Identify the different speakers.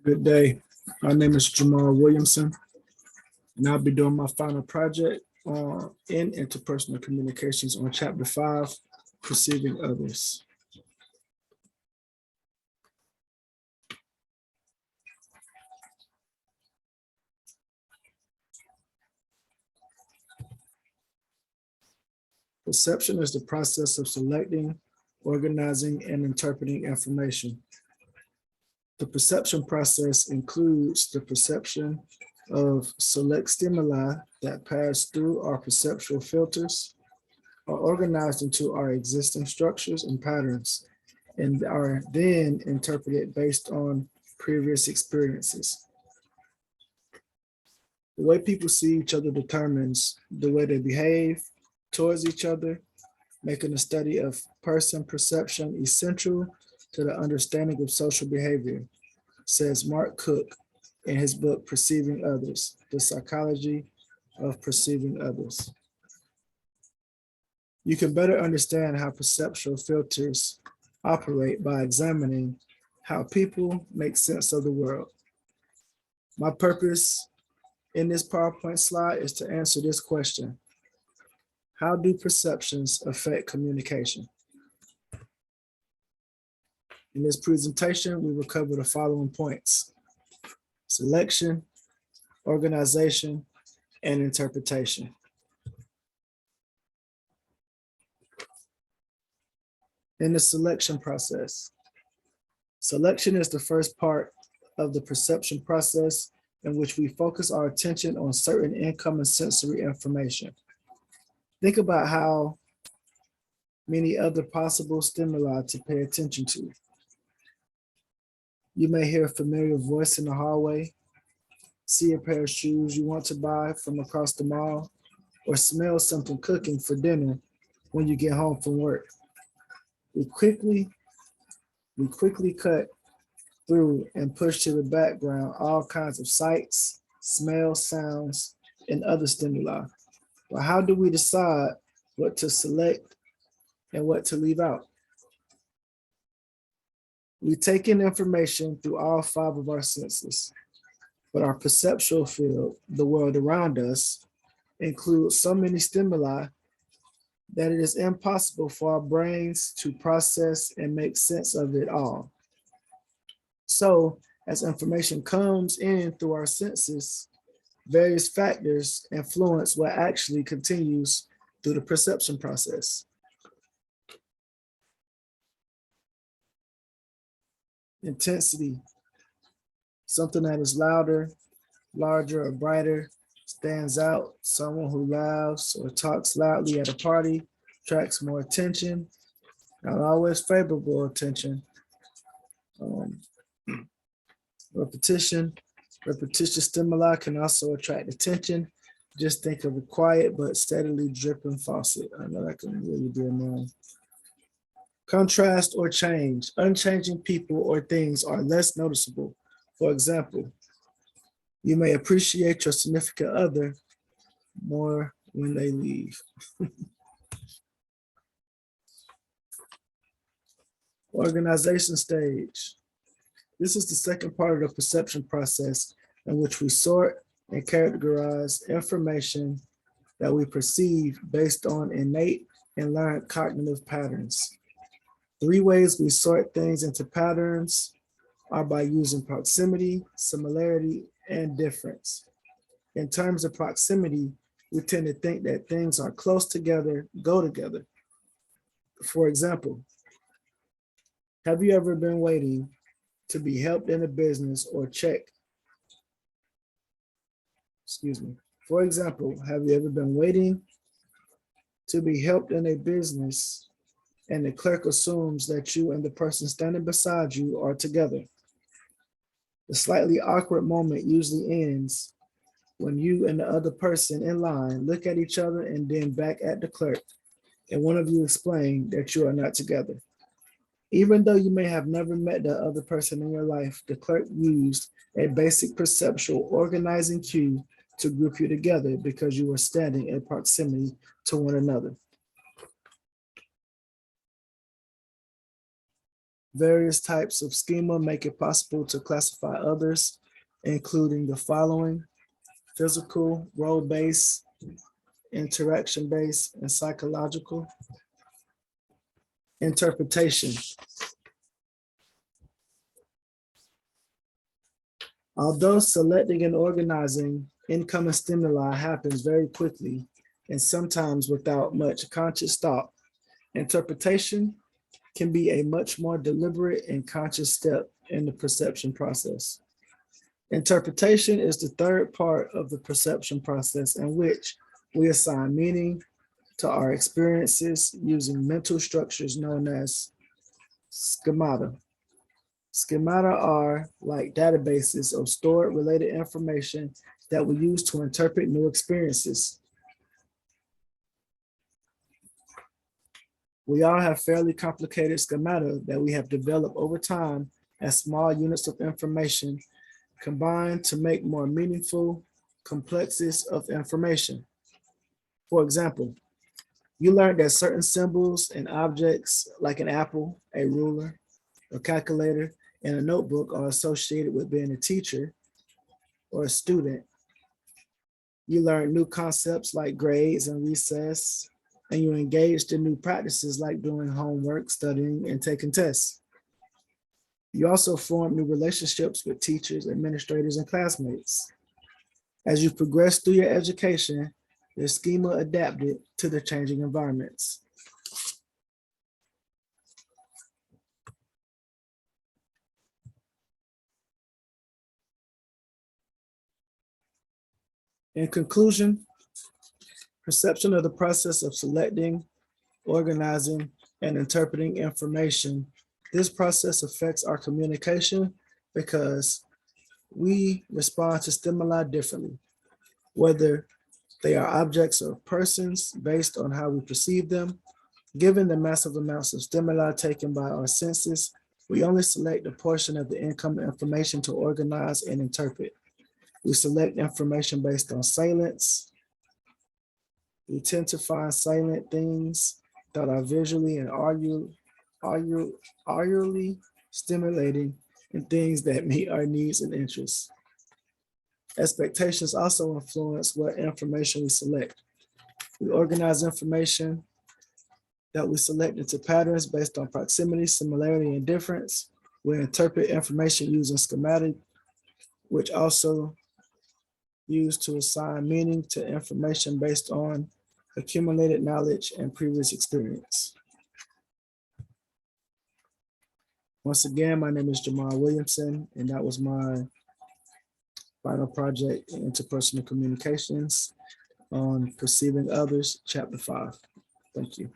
Speaker 1: Good day. My name is Jamal Williamson, and I'll be doing my final project in interpersonal communications on chapter 5, perceiving others. Perception is the process of selecting, organizing, and interpreting information. The perception process includes the perception of select stimuli that pass through our perceptual filters, are organized into our existing structures and patterns, and are then interpreted based on previous experiences. The way people see each other determines the way they behave towards each other, making the study of person perception essential to the understanding of social behavior, says Mark Cook in his book, Perceiving Others, The Psychology of Perceiving Others. You can better understand how perceptual filters operate by examining how people make sense of the world. My purpose in this PowerPoint slide is to answer this question: how do perceptions affect communication? In this presentation, we will cover the following points: selection, organization, and interpretation. In the selection process, selection is the first part of the perception process in which we focus our attention on certain incoming sensory information. Think about how many other possible stimuli to pay attention to. You may hear a familiar voice in the hallway, see a pair of shoes you want to buy from across the mall, or smell something cooking for dinner when you get home from work. We quickly cut through and push to the background all kinds of sights, smells, sounds, and other stimuli. But how do we decide what to select and what to leave out? We take in information through all 5 of our senses, but our perceptual field, the world around us, includes so many stimuli that it is impossible for our brains to process and make sense of it all. So, as information comes in through our senses, various factors influence what actually continues through the perception process. Intensity, something that is louder, larger, or brighter, stands out. Someone who laughs or talks loudly at a party attracts more attention, not always favorable attention. Repetitious stimuli can also attract attention. Just think of a quiet but steadily dripping faucet. I know that can really be annoying. Contrast or change. Unchanging people or things are less noticeable. For example, you may appreciate your significant other more when they leave. Organization stage. This is the second part of the perception process in which we sort and categorize information that we perceive based on innate and learned cognitive patterns. 3 ways we sort things into patterns are by using proximity, similarity, and difference. In terms of proximity, we tend to think that things are close together, go together. For example, have you ever been waiting to be helped in a business or check? For example, have you ever been waiting to be helped in a business and the clerk assumes that you and the person standing beside you are together? The slightly awkward moment usually ends when you and the other person in line look at each other and then back at the clerk, and one of you explain that you are not together. Even though you may have never met the other person in your life, the clerk used a basic perceptual organizing cue to group you together because you were standing in proximity to one another. Various types of schema make it possible to classify others, including the following: physical, role-based, interaction-based, and psychological. Interpretation. Although selecting and organizing incoming stimuli happens very quickly and sometimes without much conscious thought, interpretation can be a much more deliberate and conscious step in the perception process. Interpretation is the third part of the perception process in which we assign meaning to our experiences using mental structures known as schemata. Schemata are like databases of stored related information that we use to interpret new experiences. We all have fairly complicated schemata that we have developed over time as small units of information combined to make more meaningful complexes of information. For example, you learned that certain symbols and objects like an apple, a ruler, a calculator, and a notebook are associated with being a teacher or a student. You learned new concepts like grades and recess, and you engaged in new practices like doing homework, studying, and taking tests. You also formed new relationships with teachers, administrators, and classmates. As you progress through your education, your schema adapted to the changing environments. In conclusion, perception of the process of selecting, organizing, and interpreting information. This process affects our communication because we respond to stimuli differently, whether they are objects or persons based on how we perceive them. Given the massive amounts of stimuli taken by our senses, we only select a portion of the incoming information to organize and interpret. We select information based on salience. We tend to find salient things that are visually and audibly stimulating and things that meet our needs and interests. Expectations also influence what information we select. We organize information that we select into patterns based on proximity, similarity, and difference. We interpret information using schematic, which also used to assign meaning to information based on accumulated knowledge and previous experience. Once again, my name is Jamal Williamson, and that was my final project in Interpersonal Communications on Perceiving Others, Chapter 5. Thank you.